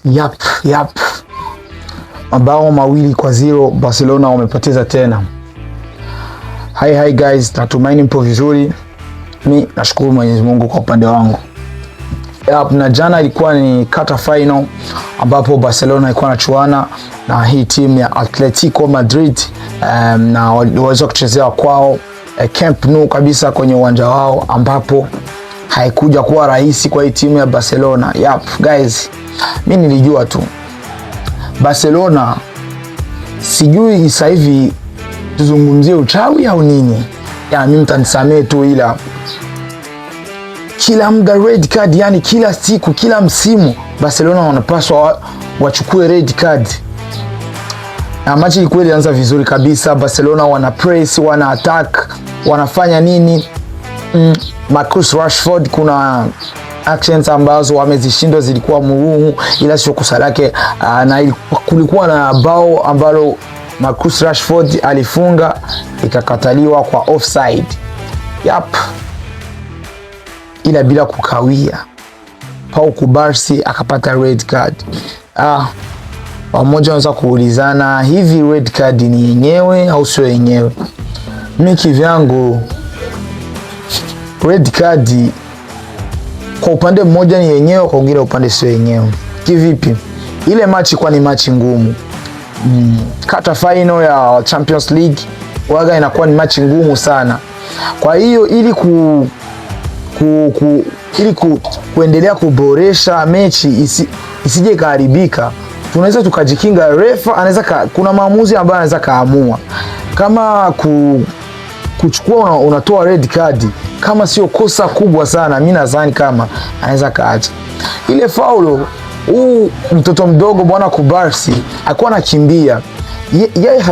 Yap. Mabao 2-0 Barcelona wamepoteza tena. Hi guys, natumaini mpo vizuri. Mi nashukuru Mwenyezi Mungu kwa upande wangu. Na jana ilikuwa ni quarter final ambapo Barcelona ilikuwa inachuana na hii timu ya Atletico Madrid, na waliweza kuchezea kwao Camp Nou kabisa kwenye uwanja wao, ambapo haikuja kuwa rahisi kwa hii timu ya Barcelona. Guys, mimi nilijua tu Barcelona, sijui sasa hivi tuzungumzie uchawi au nini. Mimi mtanisamee tu, ila kila muda red card, yani kila siku, kila msimu Barcelona wanapaswa wachukue red card. Na mechi ilikuwa ilianza vizuri kabisa. Barcelona wana press, wana attack, wanafanya nini? Marcus Rashford, kuna actions ambazo wamezishindwa zilikuwa muhimu, ila sio kosa lake. Na kulikuwa na bao ambalo Marcus Rashford alifunga ikakataliwa kwa offside. Ila bila kukawia Pau Kubarsi akapata red card. Wamoja wanaweza kuulizana, hivi red card ni yenyewe au sio yenyewe? Mimi kivyangu, red card kwa upande mmoja ni yenyewe, kwa mwingine upande sio yenyewe. Kivipi? Ile machi kwa ni machi ngumu. Quarter final ya Champions League waga inakuwa ni machi ngumu sana. Kwa hiyo ili kuendelea kuboresha mechi isije ikaharibika, tunaweza tukajikinga. Refa anaweza kuna maamuzi ambayo anaweza kaamua, kama kuchukua unatoa red card, kama sio kosa kubwa sana, mimi nadhani kama anaweza kaacha ile faulo. Mtoto mdogo bwana Kubarsi alikuwa anakimbia, yeye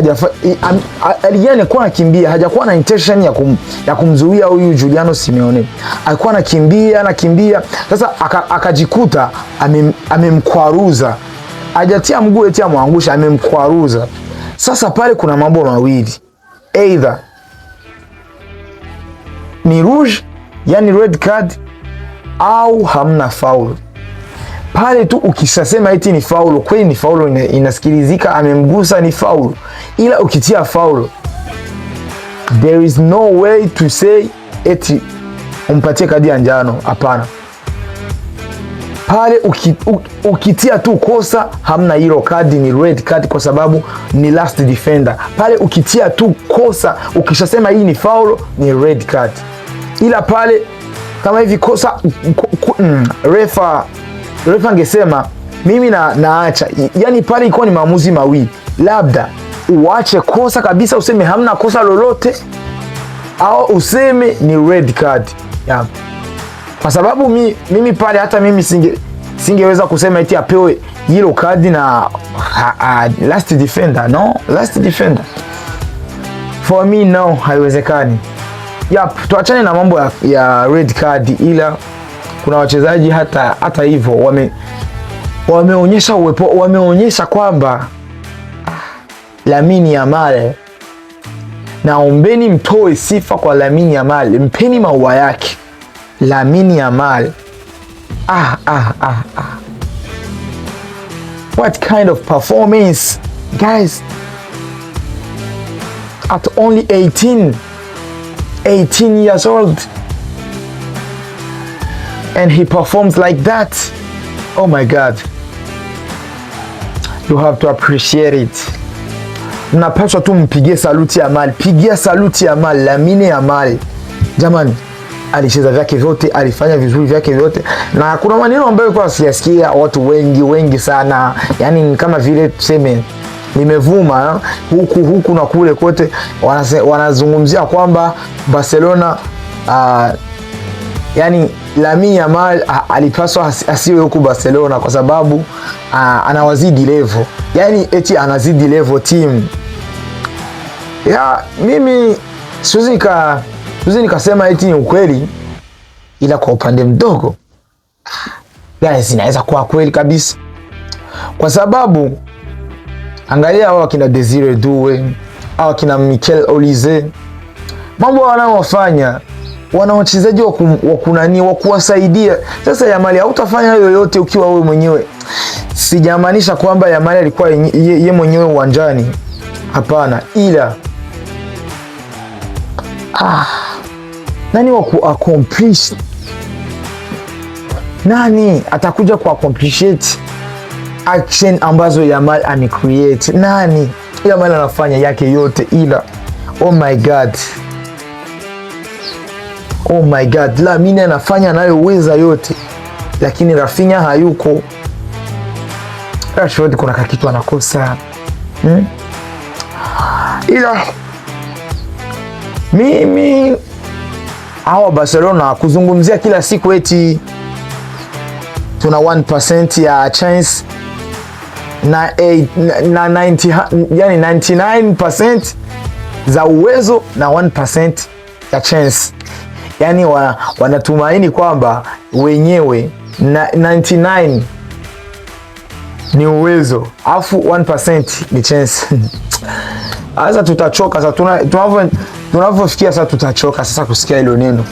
alikuwa anakimbia, hajakuwa na intention ya kumzuia huyu Juliano Simeone. Alikuwa anakimbia, sasa akajikuta amemkwaruza, hajatia mguu eti amwangusha, amemkwaruza. Sasa pale kuna mambo mawili, either ni rouge, yani red card, au hamna foul. Pale tu ukishasema eti ni foul, kweli ni foul, inasikilizika, amemgusa, ni foul. Ila ukitia foul, there is no way to say eti umpatie kadi ya njano. Hapana. Pale ukitia tu kosa, hamna hilo kadi, ni red card, kwa sababu ni last defender. Pale ukitia tu kosa, ukishasema hii ni foul, ni red card. Ila pale kama hivi kosa, refa angesema mimi naacha. Yani pale ilikuwa ni maamuzi mawili, labda uache kosa kabisa useme hamna kosa lolote, au useme ni red card. Kwa sababu mimi pale hata mimi singeweza kusema eti apewe yellow card na last defender. No, last defender for me no, haiwezekani. Tuachane na mambo ya red card, ila kuna wachezaji hata hivyo wameonyesha uwepo, wameonyesha kwamba Lamine Yamal, naombeni mtoe sifa kwa Lamine Yamal, mpeni maua yake Lamine Yamal. What kind of performance, guys, at only 18 years old, and he performs like that. Oh my God, you have to appreciate it. Mnapaswa tu mpigie saluti Yamal, pigia saluti Yamal, Lamine Yamal. Jamani, alicheza vyake vyote, alifanya vizuri vyake vyote, na kuna maneno ambayo kwa siyasikia watu wengi sana, yani kama vile tuseme nimevuma huku na kule kote, wanazungumzia kwamba Barcelona, yani Lamine Yamal alipaswa asiwe huku Barcelona kwa sababu anawazidi level, yani eti anazidi level team. Mimi siwezi nikasema eti ni ukweli, ila kwa upande mdogo guys inaweza kuwa kweli kabisa, kwa sababu angalia hao kina Desire Doué, hao kina Mikel Olise, mambo wanaofanya, wana wachezaji wa kunani wa kuwasaidia. Sasa Yamal hautafanya yoyote ukiwa wewe mwenyewe Sijamaanisha kwamba Yamal alikuwa ye mwenyewe uwanjani, hapana, ila nani wa ku-accomplish, nani atakuja ku-accomplishate action ambazo Yamal amecreate? Nani? Yamal anafanya yake yote, ila oh my god, oh my god, Lamine anafanya anayoweza yote, lakini Rafinha hayuko. Rashford kuna kitu anakosa. Ila mimi hawa Barcelona kuzungumzia kila siku eti tuna 1% ya chance na 90, yani 99% za uwezo na 1% ya chance. Yani wanatumaini kwamba wenyewe 99 ni uwezo afu 1% ni chance. Sasa tutachoka sasa, tunavyofikia sasa, tutachoka sasa kusikia hilo neno.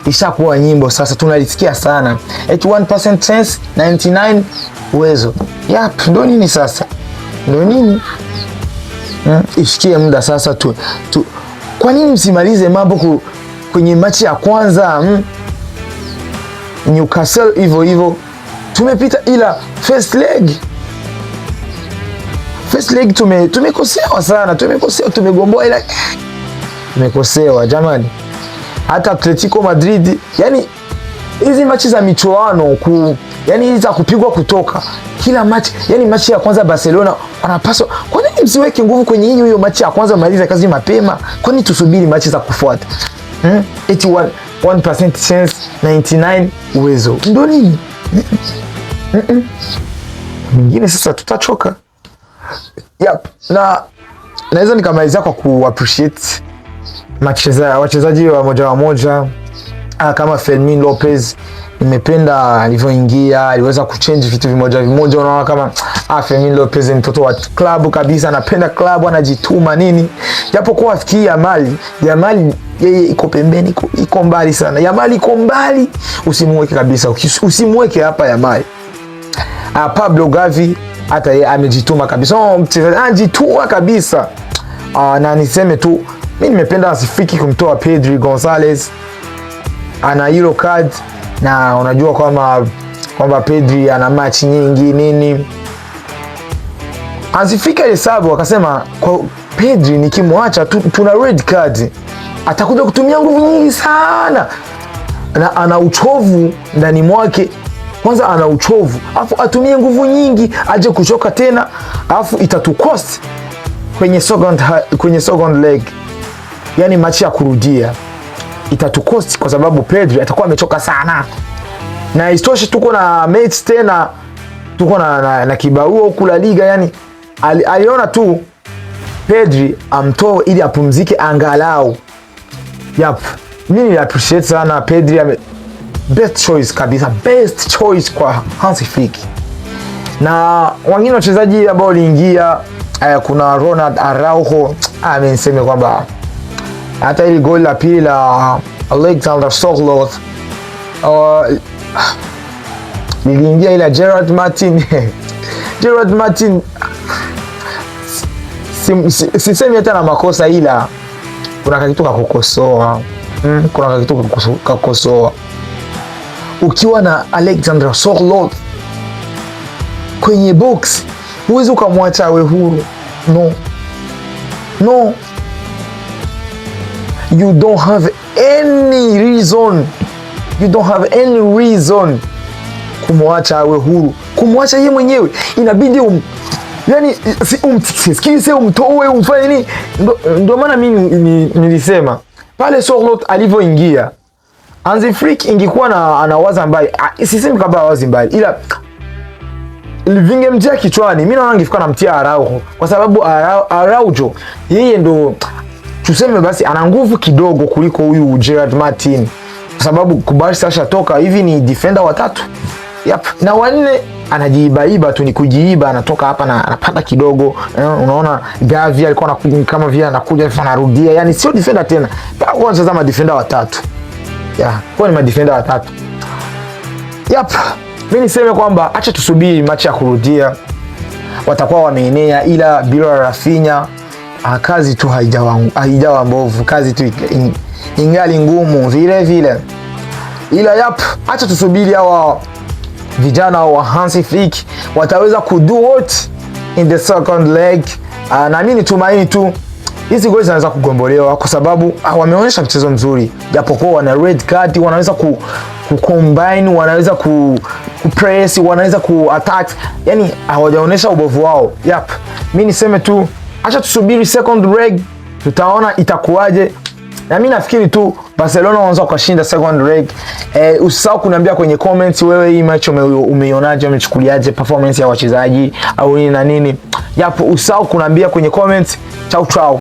Ishakuwa nyimbo sasa, tunalisikia sana eti 1% chance 99 uwezo. Yap, ndo nini sasa? Ndo nini? Ifikie muda sasa tu. Kwa nini msimalize mambo kwenye machi ya kwanza? Newcastle hivyo tumepita, ila first leg tumekosewa sana, tumegomboa, ila tumekosewa jamani. Hata Atletico Madrid, yani hizi machi za michuano yani hizi za kupigwa kutoka kila machi, yani machi ya kwanza Barcelona wanapaswa. Kwa nini msiweke nguvu kwenye hiyo machi ya kwanza, maliza kazi mapema? Kwa nini tusubiri machi za kufuata? 1% chance 99 uwezo, ndo nini? Mingine sasa tutachoka. Yep. Na naweza nikamalizia kwa ku-appreciate wachezaji wa moja kama Fermin Lopez. Nimependa alivyoingia, aliweza kuchange vitu vimoja. Unaona kama Fermin Lopez ni mtoto wa klabu kabisa, anapenda klabu, anajituma nini. Japo kwa afikii Yamal yeye iko pembeni, iko mbali sana. Yamal iko mbali, usimweke kabisa, usimweke hapa Yamal. Pablo Gavi hata yeye amejituma kabisa, mchezaji anajituma kabisa. Na niseme tu mimi nimependa asifiki kumtoa Pedri Gonzalez, ana yellow card, na unajua kwamba Pedri ana match nyingi nini. Asifika hesabu akasema kwa Pedri nikimwacha tuna red card, atakuja kutumia nguvu nyingi sana, na ana uchovu ndani mwake. Kwanza ana uchovu, afu atumie nguvu nyingi, aje kuchoka tena, afu itatukost kwenye second leg, yani machi ya kurudia itatukost, kwa sababu Pedri atakuwa amechoka sana. Na istoshe tuko na mates tena, tuko na kibarua huku La Liga. Yani aliona tu Pedri amtoe ili apumzike angalau. Yap, mimi appreciate sana Pedri, best choice kabisa, best choice kwa Hansi Flick. Na wengine wachezaji ambao waliingia, kuna Ronald Araujo, niseme kwamba hata ile goal la pili la Alexander Sørloth niliingia, ila Gerard Martin sisemi hata na makosa, ila kuna kitu kakukosoa. Ukiwa na Alexander Sørloth kwenye box, huwezi ukamwacha awe huru. No, you don't have any reason kumwacha awe huru. Kumwacha yeye mwenyewe inabidi yani sikize, umtoe, umfanye nini. Ndio maana mimi nilisema pale Sørloth alivyoingia, Hansi Flick ingekuwa anawaza mbali, sisemi kama wazi mbali, ila vingemtia kichwani. Mimi naona angefika namtia Araujo, kwa sababu Araujo yeye ndo tuseme basi ana nguvu kidogo kuliko huyu Gerard Martin, kwa sababu Kubarsi ashatoka, hivi ni defender watatu. Yep. Na wanne anajiibaiba tu, ni kujiiba, anatoka hapa na anapanda kidogo. Unaona Gavi alikuwa anakuja kama vile anakuja anarudia, yani sio defender tena. Kwa anatazama defender watatu. Kwa ni defender watatu. Yep. mimi niseme kwamba acha tusubiri machi ya kurudia, watakuwa wameenea, ila bila Rafinha kazi tu haijawa mbovu, kazi tu ingali ngumu vile vile. Ila acha tusubiri hawa vijana wa Hansi Flick wataweza kudo what in the second leg. Na mimi tumaini tu hizi goals zinaweza kugombolewa kwa sababu wameonyesha mchezo mzuri, japokuwa wana red card, wanaweza combine, wanaweza press, wanaweza attack, yani hawajaonyesha ubovu wao. Mimi niseme tu acha tusubiri second leg, tutaona itakuwaje. Na mimi nafikiri tu Barcelona wanaanza kushinda second leg. Usisahau kuniambia kwenye comments wewe hii match umeionaje, umechukuliaje performance ya wachezaji au nini na nini. Usisahau kuniambia kwenye comments. Ciao ciao.